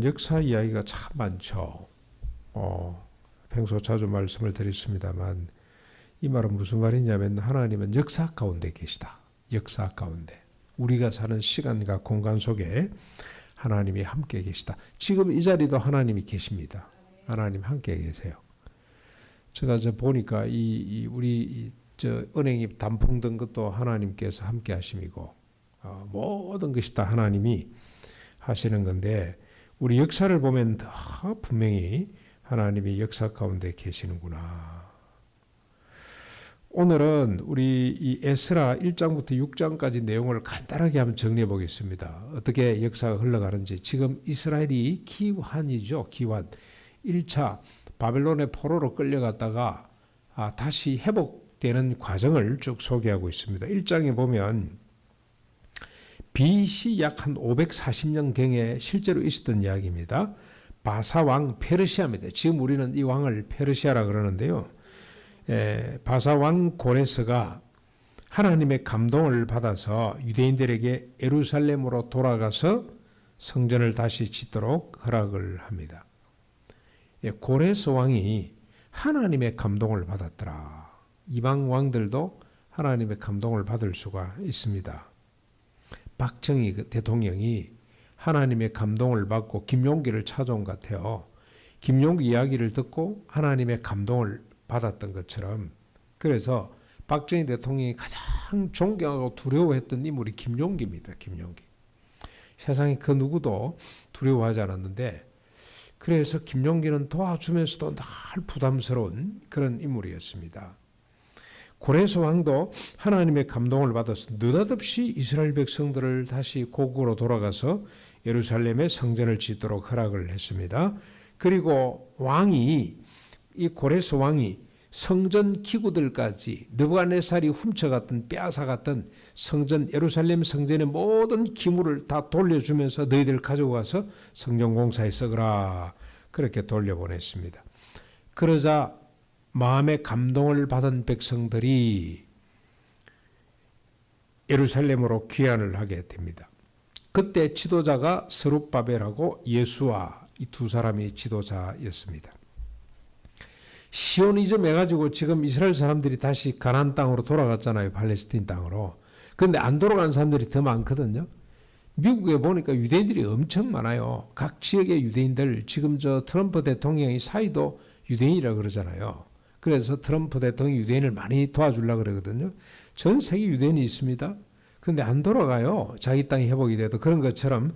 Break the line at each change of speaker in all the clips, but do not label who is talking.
역사 이야기가 참 많죠. 평소 자주 말씀을 드렸습니다만 이 말은 무슨 말이냐면 하나님은 역사 가운데 계시다. 역사 가운데. 우리가 사는 시간과 공간 속에 하나님이 함께 계시다. 지금 이 자리도 하나님이 계십니다. 하나님 함께 계세요. 제가 보니까 우리 은행이 단풍 든 것도 하나님께서 함께 하심이고 모든 것이 다 하나님이 하시는 건데 우리 역사를 보면 다 분명히 하나님이 역사 가운데 계시는구나. 오늘은 우리 이 에스라 1장부터 6장까지 내용을 간단하게 한번 정리해 보겠습니다. 어떻게 역사가 흘러가는지. 지금 이스라엘이 기환이죠. 기환. 1차 바벨론의 포로로 끌려갔다가 다시 회복되는 과정을 쭉 소개하고 있습니다. 1장에 보면 BC 약 한 540년경에 실제로 있었던 이야기입니다. 바사왕 페르시아입니다. 지금 우리는 이 왕을 페르시아라 그러는데요. 바사왕 고레스가 하나님의 감동을 받아서 유대인들에게 예루살렘으로 돌아가서 성전을 다시 짓도록 허락을 합니다. 고레스 왕이 하나님의 감동을 받았더라. 이방 왕들도 하나님의 감동을 받을 수가 있습니다. 박정희 대통령이 하나님의 감동을 받고 김용기를 찾아온 것 같아요. 김용기 이야기를 듣고 하나님의 감동을 받았던 것처럼, 그래서 박정희 대통령이 가장 존경하고 두려워했던 인물이 김용기입니다. 김용기. 세상에 그 누구도 두려워하지 않았는데, 그래서 김용기는 도와주면서도 늘 부담스러운 그런 인물이었습니다. 고레스 왕도 하나님의 감동을 받아서 느닷없이 이스라엘 백성들을 다시 고국으로 돌아가서 예루살렘에 성전을 짓도록 허락을 했습니다. 그리고 이 고레스 왕이 성전 기구들까지 느부갓네살이 훔쳐갔던 빼앗아갔던 성전 예루살렘 성전의 모든 기물을 다 돌려주면서 너희들 가지고 가서 성전 공사에 쓰거라, 그렇게 돌려보냈습니다. 그러자 마음의 감동을 받은 백성들이 예루살렘으로 귀환을 하게 됩니다. 그때 지도자가 스룹바벨하고 예수와 이 두 사람이 지도자였습니다. 시오니즘 해가지고 지금 이스라엘 사람들이 다시 가나안 땅으로 돌아갔잖아요. 팔레스틴 땅으로. 그런데 안 돌아간 사람들이 더 많거든요. 미국에 보니까 유대인들이 엄청 많아요. 각 지역의 유대인들, 지금 트럼프 대통령이 사이도 유대인이라고 그러잖아요. 그래서 트럼프 대통령이 유대인을 많이 도와주려고 그러거든요. 전 세계 유대인이 있습니다. 그런데 안 돌아가요. 자기 땅이 회복이 돼도. 그런 것처럼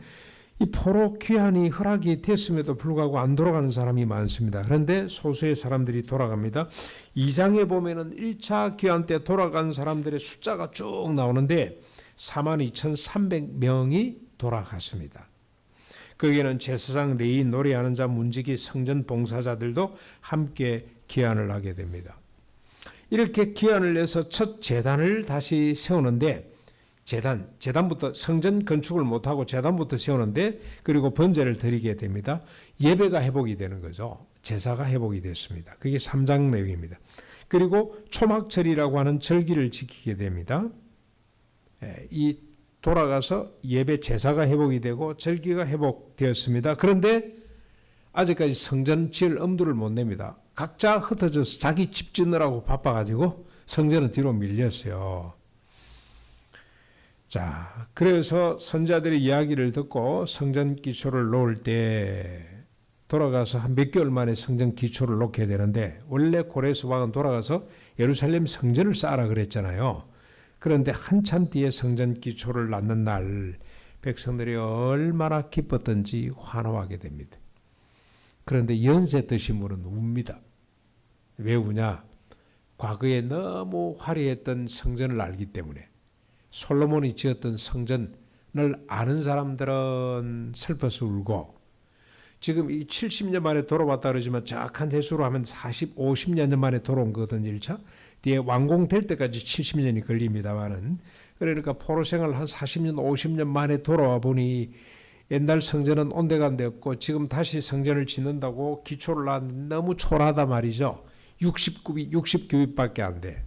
이 포로 귀환이 허락이 됐음에도 불구하고 안 돌아가는 사람이 많습니다. 그런데 소수의 사람들이 돌아갑니다. 2장에 보면은 1차 귀환 때 돌아간 사람들의 숫자가 쭉 나오는데 42,300명이 돌아갔습니다. 거기에는 제사장, 레위, 노래하는 자, 문지기, 성전 봉사자들도 함께 귀환을 하게 됩니다. 이렇게 귀환을 해서 첫 제단을 다시 세우는데, 제단부터 성전 건축을 못하고 제단부터 세우는데, 그리고 번제를 드리게 됩니다. 예배가 회복이 되는 거죠. 제사가 회복이 됐습니다. 그게 3장 내용입니다. 그리고 초막절이라고 하는 절기를 지키게 됩니다. 이 돌아가서 예배 제사가 회복이 되고 절기가 회복되었습니다. 그런데 아직까지 성전 지을 엄두를 못 냅니다. 각자 흩어져서 자기 집 짓느라고 바빠가지고 성전은 뒤로 밀렸어요. 자, 그래서 선자들의 이야기를 듣고 성전 기초를 놓을 때 돌아가서 한 몇 개월 만에 성전 기초를 놓게 되는데, 원래 고레스 왕은 돌아가서 예루살렘 성전을 쌓으라 그랬잖아요. 그런데 한참 뒤에 성전 기초를 낳는 날 백성들이 얼마나 기뻤던지 환호하게 됩니다. 그런데 연세 드신 분은 웁니다. 왜 우냐? 과거에 너무 화려했던 성전을 알기 때문에. 솔로몬이 지었던 성전을 아는 사람들은 슬퍼서 울고, 지금 이 70년 만에 돌아왔다 그러지만 정확한 횟수로 하면 50년 만에 돌아온 거거든요. 1차. 뒤에 완공될 때까지 70년이 걸립니다만은, 그러니까 포로 생활 한 40년, 50년 만에 돌아와 보니 옛날 성전은 온데간데 없고 지금 다시 성전을 짓는다고 기초를 놨는데 너무 초라하다 말이죠. 60규빗밖에 안 돼.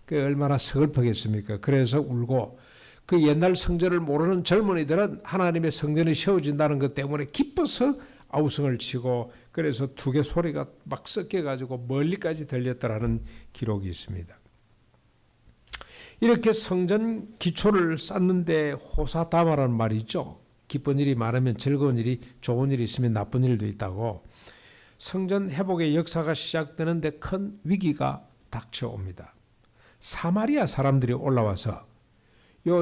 그 얼마나 서글프겠습니까? 그래서 울고, 그 옛날 성전을 모르는 젊은이들은 하나님의 성전이 세워진다는 것 때문에 기뻐서 아우성을 치고 그래서 두개 소리가 막 섞여가지고 멀리까지 들렸다라는 기록이 있습니다. 이렇게 성전 기초를 쌓는데 호사다마라는 말이 있죠. 기쁜 일이 많으면 즐거운 일이, 좋은 일이 있으면 나쁜 일도 있다고. 성전 회복의 역사가 시작되는데 큰 위기가 닥쳐옵니다. 사마리아 사람들이 올라와서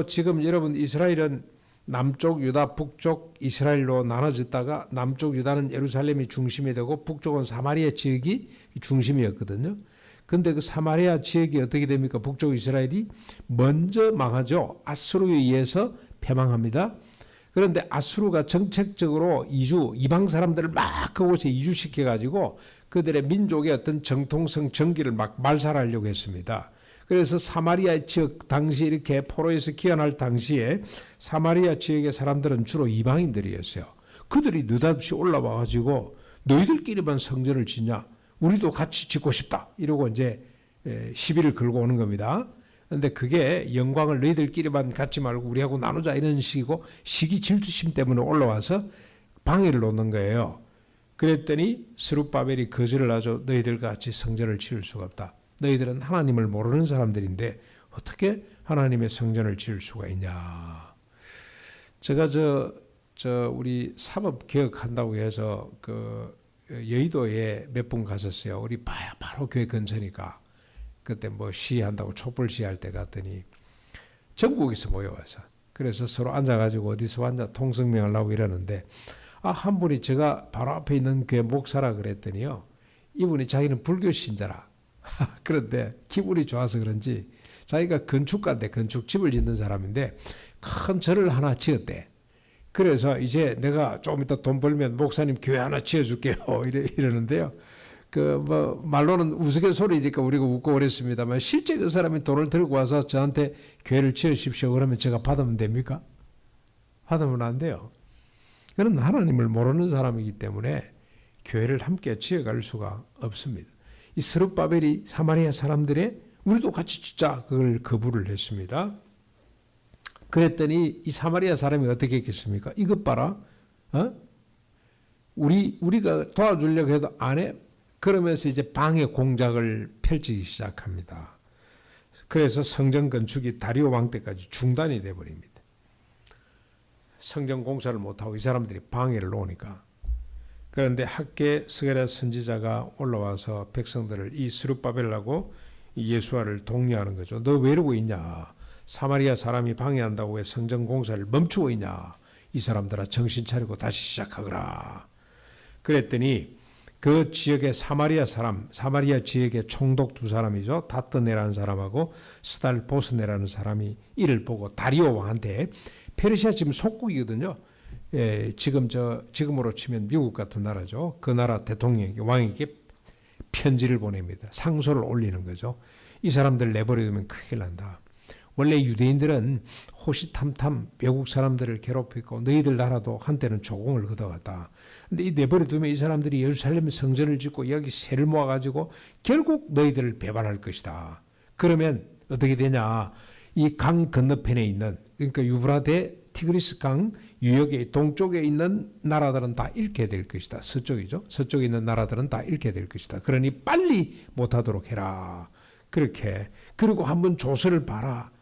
지금 여러분 이스라엘은 남쪽 유다, 북쪽 이스라엘로 나눠졌다가 남쪽 유다는 예루살렘이 중심이 되고 북쪽은 사마리아 지역이 중심이었거든요. 근데 그 사마리아 지역이 어떻게 됩니까? 북쪽 이스라엘이 먼저 망하죠. 아수르에 의해서 패망합니다. 그런데 아수르가 정책적으로 이방 사람들을 막 그곳에 이주시켜가지고 그들의 민족의 어떤 정통성 정기를 막 말살하려고 했습니다. 그래서 사마리아 지역 당시 이렇게 포로에서 귀환할 당시에 사마리아 지역의 사람들은 주로 이방인들이었어요. 그들이 느닷없이 올라와가지고 너희들끼리만 성전을 짓냐? 우리도 같이 짓고 싶다. 이러고 이제 시비를 걸고 오는 겁니다. 그런데 그게 영광을 너희들끼리만 갖지 말고 우리하고 나누자 이런 식이고 시기 질투심 때문에 올라와서 방해를 놓는 거예요. 그랬더니 스룹바벨이 거절을 하죠. 너희들과 같이 성전을 지을 수가 없다. 너희들은 하나님을 모르는 사람들인데 어떻게 하나님의 성전을 지을 수가 있냐. 제가 우리 사법 개혁한다고 해서 그 여의도에 몇 번 갔었어요. 우리 바로 교회 근처니까. 그때 뭐 시위한다고 촛불 시위할 때 갔더니 전국에서 모여와서 그래서 서로 앉아가지고 어디서 앉아 통성명을 하고 이러는데 한 분이 제가 바로 앞에 있는 교회 목사라 그랬더니요. 이분이 자기는 불교 신자라. 그런데 기분이 좋아서 그런지 자기가 건축가인데 건축집을 짓는 사람인데 큰 절을 하나 지었대. 그래서 이제 내가 좀 이따 돈 벌면 목사님 교회 하나 지어줄게요. 이러는데요. 말로는 우스갯소리니까 우리가 웃고 그랬습니다만 실제 그 사람이 돈을 들고 와서 저한테 교회를 지으십시오. 그러면 제가 받으면 됩니까? 받으면 안 돼요. 그는 하나님을 모르는 사람이기 때문에 교회를 함께 지어갈 수가 없습니다. 이 스룹바벨이 사마리아 사람들의 우리도 같이 짓자 그걸 거부를 했습니다. 그랬더니 이 사마리아 사람이 어떻게 했겠습니까? 이것 봐라. 우리가 도와주려고 해도 안 해. 그러면서 이제 방해 공작을 펼치기 시작합니다. 그래서 성전 건축이 다리오 왕 때까지 중단이 돼버립니다. 성전 공사를 못하고 이 사람들이 방해를 놓으니까. 그런데 학계 스가랴 선지자가 올라와서 백성들을 이 스룹바벨하고 예수아를 독려하는 거죠. 너 왜 이러고 있냐? 사마리아 사람이 방해한다고 왜 성전 공사를 멈추고 있냐? 이 사람들아 정신 차리고 다시 시작하거라. 그랬더니 그 지역의 사마리아 지역의 총독 두 사람이죠. 다뜨네라는 사람하고 스달보스네라는 사람이 이를 보고 다리오 왕한테 페르시아 지금 속국이거든요. 지금으로 치면 미국 같은 나라죠. 그 나라 대통령이 왕에게 편지를 보냅니다. 상소를 올리는 거죠. 이 사람들 내버려두면 큰일 난다. 원래 유대인들은 호시탐탐 외국 사람들을 괴롭히고 너희들 나라도 한때는 조공을 걷어갔다. 근데 이 내버려두면 이 사람들이 예루살렘 성전을 짓고 여기 세를 모아가지고 결국 너희들을 배반할 것이다. 그러면 어떻게 되냐. 이 강 건너편에 있는 그러니까 유브라데 티그리스 강 유역의 동쪽에 있는 나라들은 다 잃게 될 것이다. 서쪽이죠. 서쪽에 있는 나라들은 다 잃게 될 것이다. 그러니 빨리 못하도록 해라. 그렇게. 그리고 한번 조서를 봐라.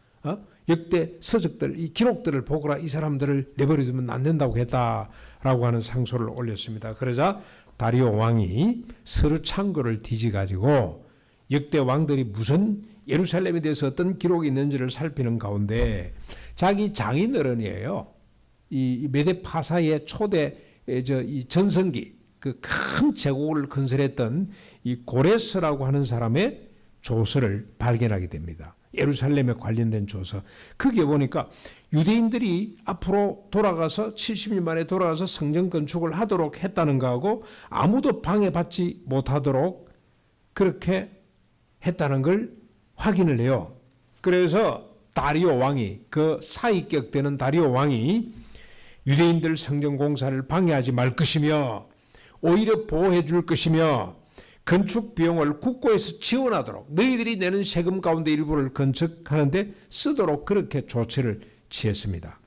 역대 서적들, 이 기록들을 보거라. 이 사람들을 내버려두면 안 된다고 했다라고 하는 상소를 올렸습니다. 그러자 다리오 왕이 서르창고를 뒤져가지고 역대 왕들이 무슨 예루살렘에 대해서 어떤 기록이 있는지를 살피는 가운데 자기 장인어른이에요. 이 메데파사의 초대 이 전성기 그 큰 제국을 건설했던 이 고레스라고 하는 사람의 조서를 발견하게 됩니다. 예루살렘에 관련된 조서. 그게 보니까 유대인들이 앞으로 돌아가서 70년 만에 돌아가서 성전 건축을 하도록 했다는 거하고 아무도 방해받지 못하도록 그렇게 했다는 걸 확인을 해요. 그래서 다리오 왕이 그 사이격되는 다리오 왕이 유대인들 성전 공사를 방해하지 말 것이며 오히려 보호해 줄 것이며 건축 비용을 국고에서 지원하도록 너희들이 내는 세금 가운데 일부를 건축하는데 쓰도록 그렇게 조치를 취했습니다.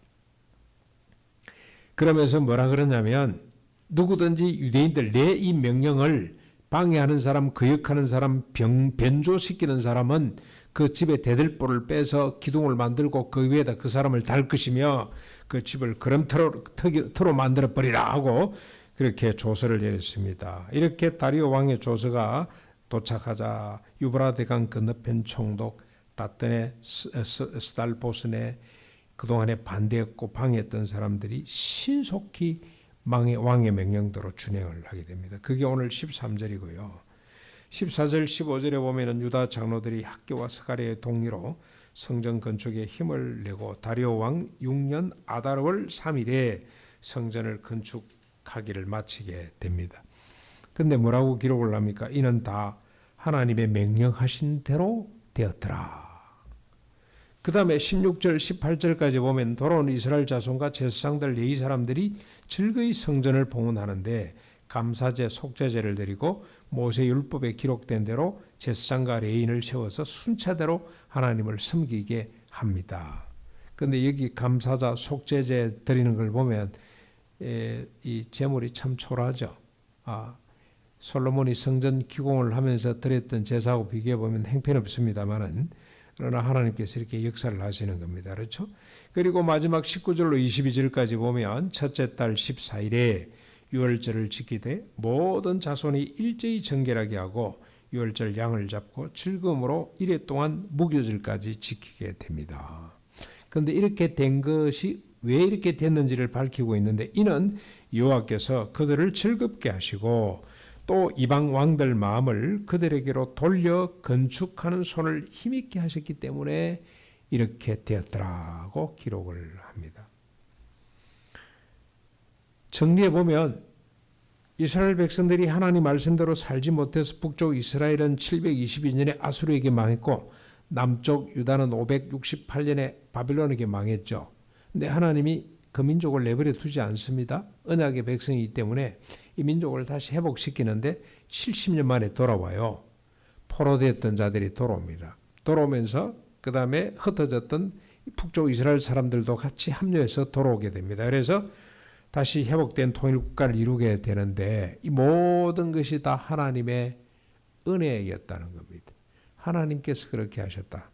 그러면서 뭐라 그러냐면 누구든지 유대인들 내 이 명령을 방해하는 사람, 거역하는 사람, 변조시키는 사람은 그 집에 대들보를 빼서 기둥을 만들고 그 위에다 그 사람을 달 것이며 그 집을 거름터로 만들어 버리라 하고 그렇게 조서를 내렸습니다. 이렇게 다리오 왕의 조서가 도착하자 유브라데강 건너편 총독 다뜨네 스달보스네 그동안에 반대했고 방해했던 사람들이 신속히 왕의 명령대로 준행을 하게 됩니다. 그게 오늘 13절이고요. 14절, 15절에 보면은 유다 장로들이 학교와 스가랴의 동의로 성전 건축에 힘을 내고 다리오 왕 6년 아달월 3일에 성전을 건축하기를 마치게 됩니다. 근데 뭐라고 기록을 합니까? 이는 다 하나님의 명령하신 대로 되었더라. 그 다음에 16절, 18절까지 보면 돌아온 이스라엘 자손과 제사장들 레위 사람들이 즐거이 성전을 봉헌하는데 감사제, 속죄제를 드리고 모세 율법에 기록된 대로 제사장과 레위인을 세워서 순차대로 하나님을 섬기게 합니다. 그런데 여기 감사자, 속죄제 드리는 걸 보면 이 제물이 참 초라하죠. 솔로몬이 성전 기공을 하면서 드렸던 제사하고 비교해 보면 형편없습니다만은 그러나 하나님께서 이렇게 역사를 하시는 겁니다. 그렇죠? 그리고 마지막 19절로 22절까지 보면 첫째 달 14일에 유월절을 지키되 모든 자손이 일제히 정결하게 하고 유월절 양을 잡고 즐거움으로 이래 동안 무교절까지 지키게 됩니다. 그런데 이렇게 된 것이 왜 이렇게 됐는지를 밝히고 있는데 이는 여호와께서 그들을 즐겁게 하시고 또 이방 왕들 마음을 그들에게로 돌려 건축하는 손을 힘있게 하셨기 때문에 이렇게 되었더라고 기록을 합니다. 정리해 보면 이스라엘 백성들이 하나님 말씀대로 살지 못해서 북쪽 이스라엘은 722년에 아수르에게 망했고 남쪽 유다는 568년에 바빌론에게 망했죠. 근데 하나님이 그 민족을 내버려 두지 않습니다. 언약의 백성이기 때문에 이 민족을 다시 회복시키는데 70년 만에 돌아와요. 포로되었던 자들이 돌아옵니다. 돌아오면서 그 다음에 흩어졌던 북쪽 이스라엘 사람들도 같이 합류해서 돌아오게 됩니다. 그래서 다시 회복된 통일국가를 이루게 되는데 이 모든 것이 다 하나님의 은혜였다는 겁니다. 하나님께서 그렇게 하셨다.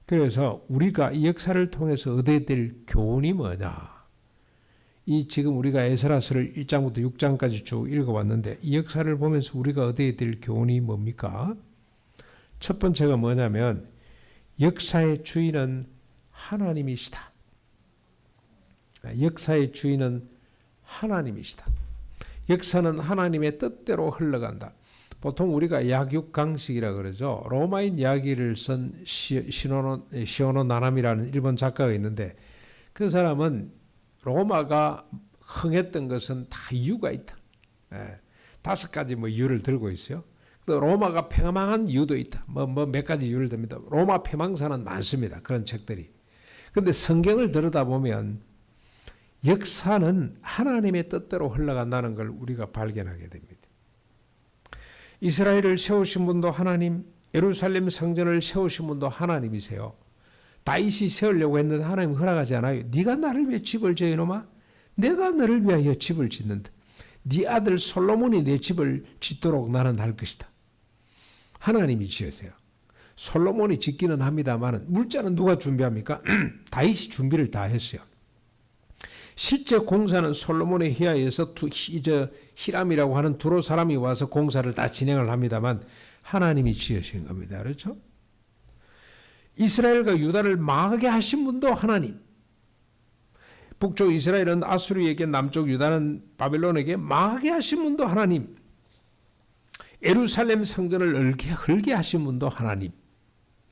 그래서 우리가 이 역사를 통해서 얻어야 될 교훈이 뭐냐? 이 지금 우리가 에스라서를 1장부터 6장까지 쭉 읽어왔는데 이 역사를 보면서 우리가 얻어야 될 교훈이 뭡니까? 첫 번째가 뭐냐면 역사의 주인은 하나님이시다. 역사의 주인은 하나님이시다. 역사는 하나님의 뜻대로 흘러간다. 보통 우리가 약육강식이라 그러죠. 로마인 이야기를 쓴 시오노 나나미라는 일본 작가가 있는데 그 사람은 로마가 흥했던 것은 다 이유가 있다. 5가지 이유를 들고 있어요. 또 로마가 패망한 이유도 있다. 몇 가지 이유를 듭니다. 로마 패망사는 많습니다. 그런 책들이. 그런데 성경을 들여다보면 역사는 하나님의 뜻대로 흘러간다는 걸 우리가 발견하게 됩니다. 이스라엘을 세우신 분도 하나님, 예루살렘 성전을 세우신 분도 하나님이세요. 다윗이 세우려고 했는데 하나님 허락하지 않아요. 네가 나를 위해 집을 지어 이놈아? 내가 너를 위하여 집을 짓는다. 네 아들 솔로몬이 내 집을 짓도록 나는 할 것이다. 하나님이 지으세요. 솔로몬이 짓기는 합니다만 물자는 누가 준비합니까? 다윗이 준비를 다 했어요. 실제 공사는 솔로몬의 희하에서 히람이라고 하는 두로 사람이 와서 공사를 다 진행을 합니다만 하나님이 지으신 겁니다. 그렇죠? 이스라엘과 유다를 망하게 하신 분도 하나님. 북쪽 이스라엘은 아수르에게, 남쪽 유다는 바벨론에게 망하게 하신 분도 하나님. 예루살렘 성전을 헐게 하신 분도 하나님.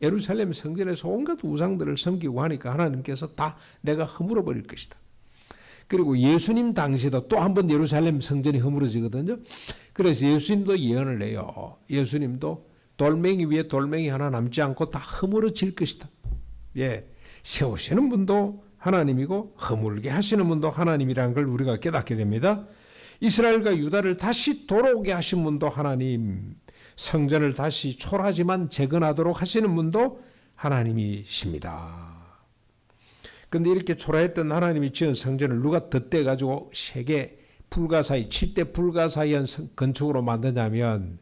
예루살렘 성전에서 온갖 우상들을 섬기고 하니까 하나님께서 다 내가 허물어 버릴 것이다. 그리고 예수님 당시도 또 한 번 예루살렘 성전이 허물어지거든요. 그래서 예수님도 예언을 해요. 예수님도 돌멩이 위에 돌멩이 하나 남지 않고 다 허물어질 것이다. 세우시는 분도 하나님이고 허물게 하시는 분도 하나님이라는 걸 우리가 깨닫게 됩니다. 이스라엘과 유다를 다시 돌아오게 하신 분도 하나님, 성전을 다시 초라하지만 재건하도록 하시는 분도 하나님이십니다. 근데 이렇게 초라했던 하나님이 지은 성전을 누가 덧대가지고 세계 불가사의 7대 불가사의한 건축으로 만드냐면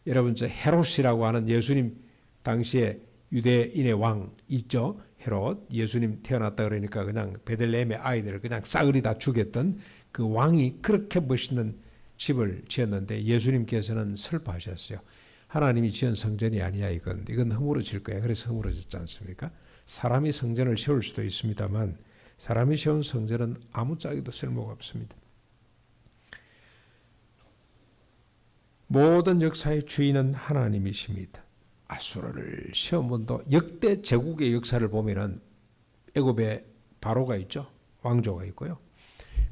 여러분 저 헤롯이라고 하는 예수님 당시에 유대인의 왕 있죠. 헤롯 예수님 태어났다 그러니까 그냥 베들레헴의 아이들을 그냥 싸그리 다 죽였던 그 왕이 그렇게 멋있는 집을 지었는데 예수님께서는 슬퍼하셨어요. 하나님이 지은 성전이 아니야 이건 허물어질 거야. 그래서 허물어졌지 않습니까? 사람이 성전을 세울 수도 있습니다만 사람이 세운 성전은 아무짝에도 쓸모가 없습니다. 모든 역사의 주인은 하나님이십니다. 아수르를 시험 분도 역대 제국의 역사를 보면은 애굽에 바로가 있죠. 왕조가 있고요.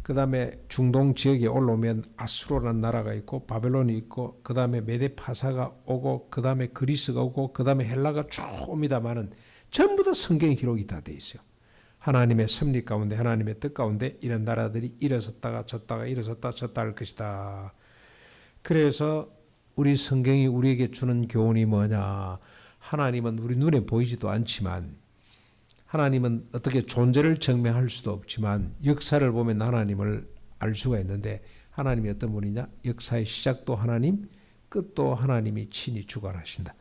그 다음에 중동 지역에 올라오면 아수르라는 나라가 있고 바벨론이 있고 그 다음에 메데파사가 오고 그 다음에 그리스가 오고 그 다음에 헬라가 쭉 옵니다마는 전부 다 성경에 기록이 다 돼 있어요. 하나님의 섭리 가운데 하나님의 뜻 가운데 이런 나라들이 일어섰다가 졌다가 일어섰다 졌다 할 것이다. 그래서 우리 성경이 우리에게 주는 교훈이 뭐냐. 하나님은 우리 눈에 보이지도 않지만 하나님은 어떻게 존재를 증명할 수도 없지만 역사를 보면 하나님을 알 수가 있는데 하나님이 어떤 분이냐. 역사의 시작도 하나님 끝도 하나님이 친히 주관하신다.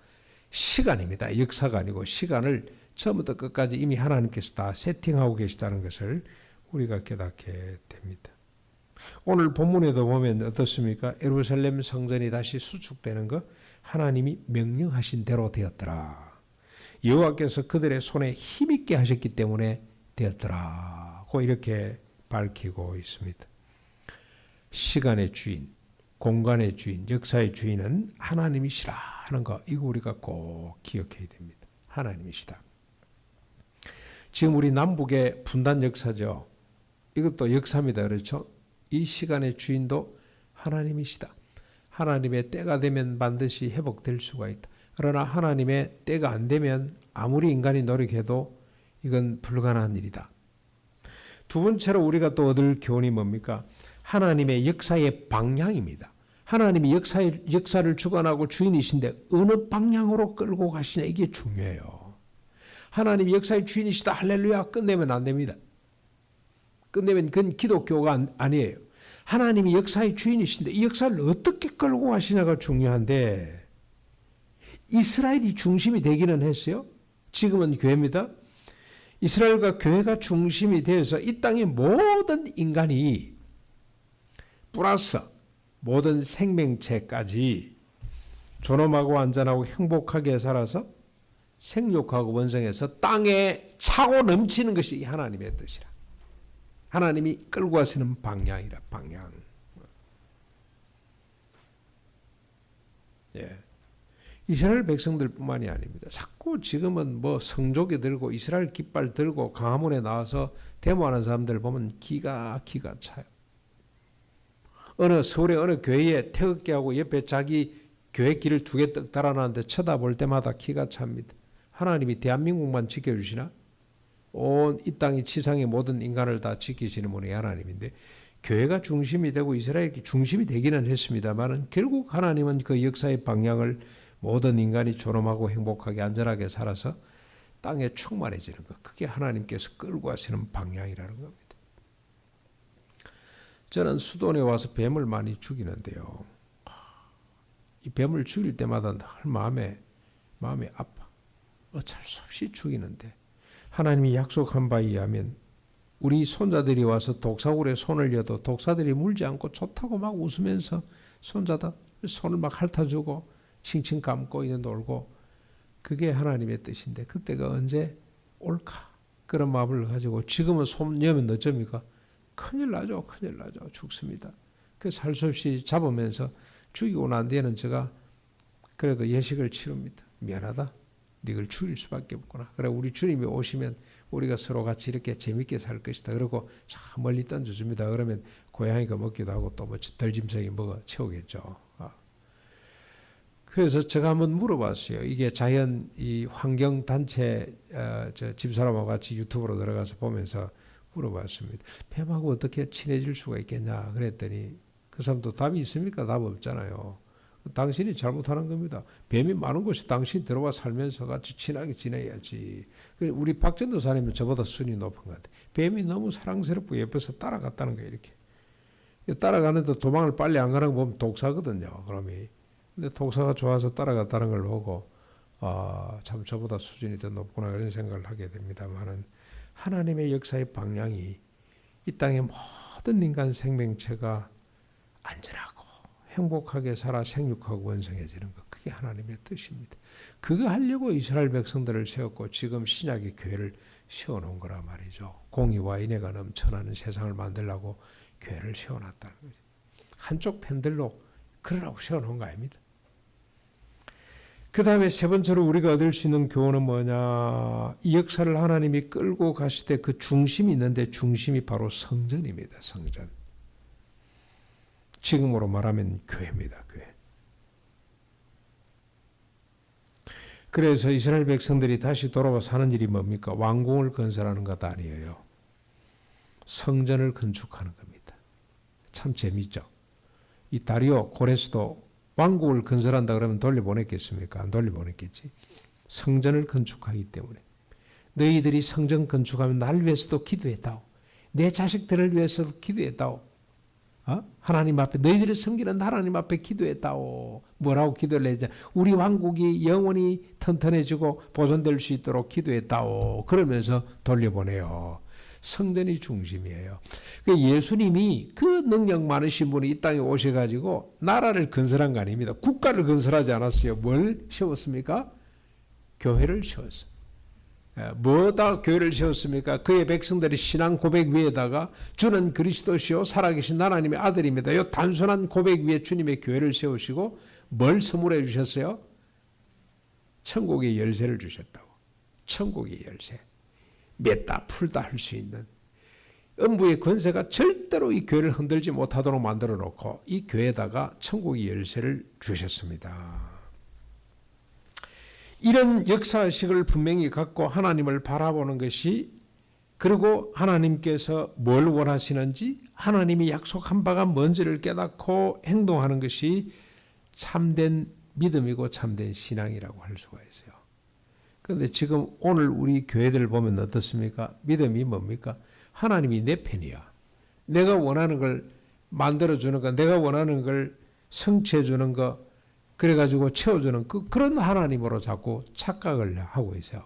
시간입니다. 역사가 아니고 시간을 처음부터 끝까지 이미 하나님께서 다 세팅하고 계시다는 것을 우리가 깨닫게 됩니다. 오늘 본문에도 보면 어떻습니까? 예루살렘 성전이 다시 수축되는 거 하나님이 명령하신 대로 되었더라. 여호와께서 그들의 손에 힘있게 하셨기 때문에 되었더라고 이렇게 밝히고 있습니다. 시간의 주인, 공간의 주인, 역사의 주인은 하나님이시라 하는 거 이거 우리가 꼭 기억해야 됩니다. 하나님이시다. 지금 우리 남북의 분단 역사죠. 이것도 역사입니다. 그렇죠? 이 시간의 주인도 하나님이시다. 하나님의 때가 되면 반드시 회복될 수가 있다. 그러나 하나님의 때가 안 되면 아무리 인간이 노력해도 이건 불가능한 일이다. 두 번째로 우리가 또 얻을 교훈이 뭡니까? 하나님의 역사의 방향입니다. 하나님이 역사를 주관하고 주인이신데 어느 방향으로 끌고 가시냐 이게 중요해요. 하나님이 역사의 주인이시다 할렐루야 끝내면 안 됩니다. 끝내면 그건 기독교가 아니에요. 하나님이 역사의 주인이신데 이 역사를 어떻게 끌고 가시냐가 중요한데 이스라엘이 중심이 되기는 했어요. 지금은 교회입니다. 이스라엘과 교회가 중심이 되어서 이 땅의 모든 인간이 플러스 모든 생명체까지 존엄하고 안전하고 행복하게 살아서 생육하고 번성해서 땅에 차고 넘치는 것이 하나님의 뜻이라. 하나님이 끌고 가시는 방향이라 방향. 예. 이스라엘 백성들뿐만이 아닙니다. 자꾸 지금은 뭐 성조기 들고 이스라엘 깃발 들고 강화문에 나와서 데모하는 사람들 보면 기가 차요. 어느 서울의 어느 교회에 태극기하고 옆에 자기 교회 길을 두 개 떡 달아놨는데 쳐다볼 때마다 기가 찹니다. 하나님이 대한민국만 지켜주시나? 온 이 땅의 지상의 모든 인간을 다 지키시는 분이 하나님인데 교회가 중심이 되고 이스라엘이 중심이 되기는 했습니다만 결국 하나님은 그 역사의 방향을 모든 인간이 존엄하고 행복하게 안전하게 살아서 땅에 충만해지는 것. 그게 하나님께서 끌고 가시는 방향이라는 겁니다. 저는 수도원에 와서 뱀을 많이 죽이는데요. 이 뱀을 죽일 때마다 늘 마음이 아파. 어쩔 수 없이 죽이는데 하나님이 약속한 바에 의하면 우리 손자들이 와서 독사굴에 손을 여도 독사들이 물지 않고 좋다고 막 웃으면서 손자다 손을 막 핥아주고 칭칭 감고 있는 놀고 그게 하나님의 뜻인데 그때가 언제 올까? 그런 마음을 가지고 지금은 손 여면 어쩝니까? 큰일 나죠. 죽습니다. 그래서 할 수 없이 잡으면서 죽이고 난 뒤에는 제가 그래도 예식을 치릅니다. 미안하다. 네걸 죽일 수밖에 없구나. 그래 우리 주님이 오시면 우리가 서로 같이 이렇게 재밌게 살 것이다. 그러고 저 멀리 던져줍니다. 그러면 고양이가 먹기도 하고 또 뭐 덜짐승이 먹어 채우겠죠. 그래서 제가 한번 물어봤어요. 이게 자연 이 환경 단체 저 집사람하고 같이 유튜브로 들어가서 보면서 물어봤습니다. 뱀하고 어떻게 친해질 수가 있겠냐 그랬더니 그 사람도 답이 있습니까? 답 없잖아요. 당신이 잘못하는 겁니다. 뱀이 많은 곳에 당신이 들어와 살면서 같이 친하게 지내야지. 우리 박전도사님은 저보다 순위 높은 것 같아요. 뱀이 너무 사랑스럽고 예뻐서 따라갔다는 거예요. 이렇게. 따라가는데 도망을 빨리 안 가는 거 보면 독사거든요. 그럼이. 근데 독사가 좋아서 따라갔다는 걸 보고 참 저보다 수준이 더 높구나 이런 생각을 하게 됩니다만은 하나님의 역사의 방향이 이 땅의 모든 인간 생명체가 안전하고 행복하게 살아 생육하고 원성해지는 것, 그게 하나님의 뜻입니다. 그거 하려고 이스라엘 백성들을 세웠고 지금 신약의 교회를 세워놓은 거라 말이죠. 공의와 인애가 넘쳐나는 세상을 만들려고 교회를 세워놨다는 거죠. 한쪽 편들로 그러라고 세워놓은 거 아닙니다. 그 다음에 세 번째로 우리가 얻을 수 있는 교훈은 뭐냐? 이 역사를 하나님이 끌고 가실 때 그 중심이 있는데 중심이 바로 성전입니다. 성전. 지금으로 말하면 교회입니다. 교회. 그래서 이스라엘 백성들이 다시 돌아와서 하는 일이 뭡니까? 왕궁을 건설하는 것 아니에요. 성전을 건축하는 겁니다. 참 재미있죠. 이 다리오 고레스도 왕국을 건설한다 그러면 돌려보냈겠습니까? 안 돌려보냈겠지. 성전을 건축하기 때문에. 너희들이 성전 건축하면 날 위해서도 기도했다오. 내 자식들을 위해서도 기도했다오. 하나님 앞에 너희들이 섬기는 하나님 앞에 기도했다오. 뭐라고 기도를 했냐? 우리 왕국이 영원히 튼튼해지고 보존될 수 있도록 기도했다오. 그러면서 돌려보내요. 성전이 중심이에요. 예수님이 그 능력 많으신 분이 이 땅에 오셔가지고 나라를 건설한 거 아닙니다. 국가를 건설하지 않았어요. 뭘 세웠습니까? 교회를 세웠어요. 뭐다 교회를 세웠습니까? 그의 백성들의 신앙 고백 위에다가 주는 그리스도시요 살아계신 하나님의 아들입니다. 이 단순한 고백 위에 주님의 교회를 세우시고 뭘 선물해 주셨어요? 천국의 열쇠를 주셨다고. 천국의 열쇠. 맺다 풀다 할 수 있는 음부의 권세가 절대로 이 교회를 흔들지 못하도록 만들어 놓고 이 교회에다가 천국의 열쇠를 주셨습니다. 이런 역사의식을 분명히 갖고 하나님을 바라보는 것이, 그리고 하나님께서 뭘 원하시는지 하나님이 약속한 바가 뭔지를 깨닫고 행동하는 것이 참된 믿음이고 참된 신앙이라고 할 수가 있어요. 그런데 지금 오늘 우리 교회들을 보면 어떻습니까? 믿음이 뭡니까? 하나님이 내 편이야. 내가 원하는 걸 만들어주는 거, 내가 원하는 걸 성취해주는 거, 그래가지고 채워주는 그런 하나님으로 자꾸 착각을 하고 있어요.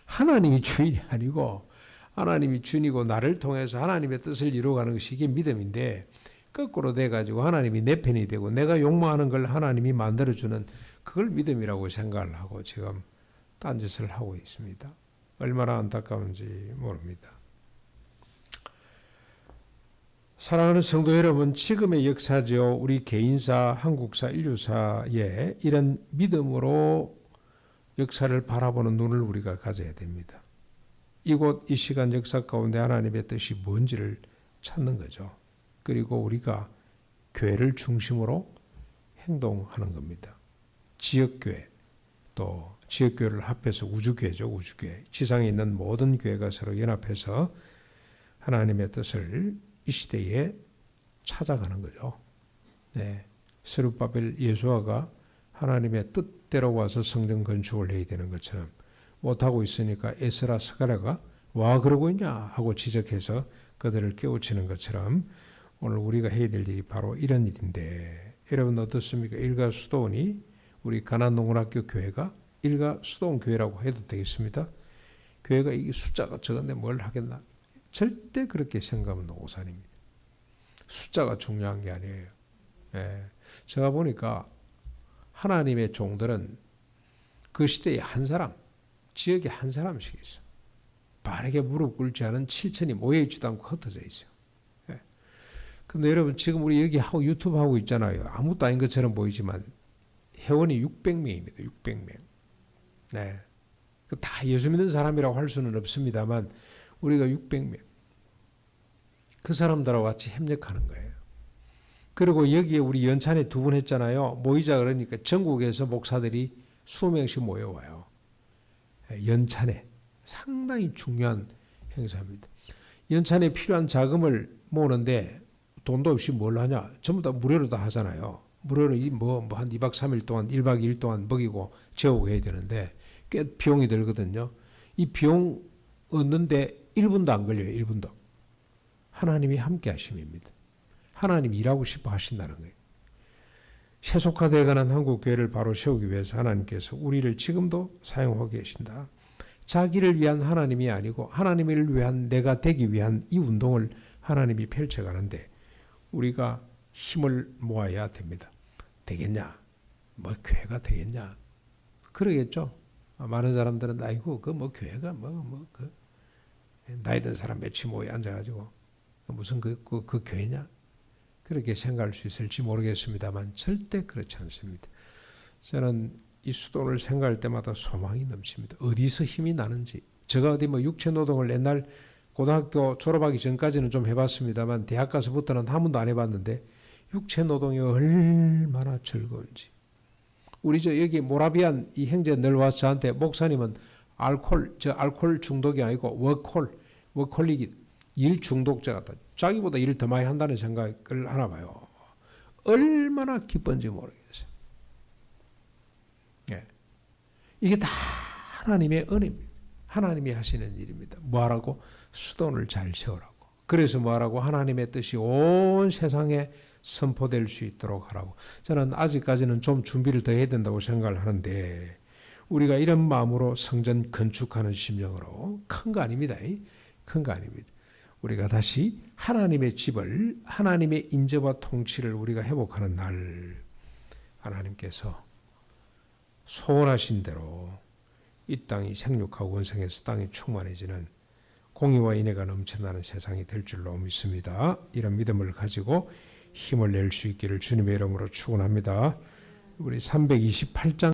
하나님이 주인이 아니고 하나님이 주인이고 나를 통해서 하나님의 뜻을 이루어가는 것이 이게 믿음인데, 거꾸로 돼가지고 하나님이 내 편이 되고 내가 욕망하는 걸 하나님이 만들어주는 그걸 믿음이라고 생각을 하고 지금 딴짓을 하고 있습니다. 얼마나 안타까운지 모릅니다. 사랑하는 성도 여러분, 지금의 역사죠. 우리 개인사, 한국사, 인류사에 이런 믿음으로 역사를 바라보는 눈을 우리가 가져야 됩니다. 이곳 이 시간 역사 가운데 하나님의 뜻이 뭔지를 찾는 거죠. 그리고 우리가 교회를 중심으로 행동하는 겁니다. 지역교회, 또 지역교회를 합해서 우주교회죠. 우주교회. 지상에 있는 모든 교회가 서로 연합해서 하나님의 뜻을 이 시대에 찾아가는 거죠. 네. 스룹바벨 예수아가 하나님의 뜻대로 와서 성전 건축을 해야 되는 것처럼 못하고 있으니까 에스라 스가랴가 와 그러고 있냐 하고 지적해서 그들을 깨우치는 것처럼 오늘 우리가 해야 될 일이 바로 이런 일인데, 여러분 어떻습니까? 일가 수도원이 우리 가난농군학교 교회가 일가 수도원교회라고 해도 되겠습니다. 교회가 이게 숫자가 적은데 뭘 하겠나? 절대 그렇게 생각하면 오산입니다. 숫자가 중요한 게 아니에요. 예. 제가 보니까 하나님의 종들은 그 시대에 한 사람, 지역에 한 사람씩 있어. 바르게 무릎 꿇지 않은 7천이 모여있지도 않고 흩어져 있어요. 예. 근데 여러분 지금 우리 여기 하고 유튜브 하고 있잖아요. 아무것도 아닌 것처럼 보이지만 회원이 600명입니다. 600명. 네. 다 예수 믿는 사람이라고 할 수는 없습니다만 우리가 600명. 그 사람들하고 같이 협력하는 거예요. 그리고 여기에 우리 연찬에 2번 했잖아요. 모이자 그러니까 전국에서 목사들이 20명씩 모여와요. 연찬에. 상당히 중요한 행사입니다. 연찬에 필요한 자금을 모으는데 돈도 없이 뭘 하냐. 전부 다 무료로 다 하잖아요. 무료로 한 2박 3일 동안 1박 2일 동안 먹이고 재우고 해야 되는데 꽤 비용이 들거든요. 이 비용 얻는데 1분도 안 걸려요. 1분도. 하나님이 함께 하심입니다. 하나님이 일하고 싶어 하신다는 거예요. 세속화되어가는 한국 교회를 바로 세우기 위해서 하나님께서 우리를 지금도 사용하고 계신다. 자기를 위한 하나님이 아니고 하나님을 위한 내가 되기 위한 이 운동을 하나님이 펼쳐가는데 우리가 힘을 모아야 됩니다. 되겠냐? 뭐 교회가 되겠냐? 그러겠죠. 많은 사람들은 아이고 그 뭐 교회가 그 나이 든 사람 몇이 모여 앉아가지고 무슨 그 교회냐? 그렇게 생각할 수 있을지 모르겠습니다만 절대 그렇지 않습니다. 저는 이 수도를 생각할 때마다 소망이 넘칩니다. 어디서 힘이 나는지. 제가 어디 뭐 육체 노동을 옛날 고등학교 졸업하기 전까지는 좀 해봤습니다만 대학 가서부터는 한 번도 안 해봤는데 육체 노동이 얼마나 즐거운지. 우리 저 여기 모라비안 이 형제 늘 와서 저한테 목사님은 알코올 중독이 아니고 워콜릭이 일 중독자 같다. 자기보다 일을 더 많이 한다는 생각을 하나 봐요. 얼마나 기쁜지 모르겠어요. 예. 이게 다 하나님의 은혜입니다. 하나님이 하시는 일입니다. 뭐하라고? 수도원을 잘 세우라고. 그래서 뭐하라고? 하나님의 뜻이 온 세상에 선포될 수 있도록 하라고. 저는 아직까지는 좀 준비를 더 해야 된다고 생각을 하는데 우리가 이런 마음으로 성전 건축하는 심령으로 큰 거 아닙니다. 큰 거 아닙니다. 우리가 다시 하나님의 집을 하나님의 임재와 통치를 우리가 회복하는 날 하나님께서 소원하신 대로 이 땅이 생육하고 원생에서 땅이 충만해지는 공의와 인애가 넘쳐나는 세상이 될 줄로 믿습니다. 이런 믿음을 가지고 힘을 낼 수 있기를 주님의 이름으로 축원합니다. 우리 328장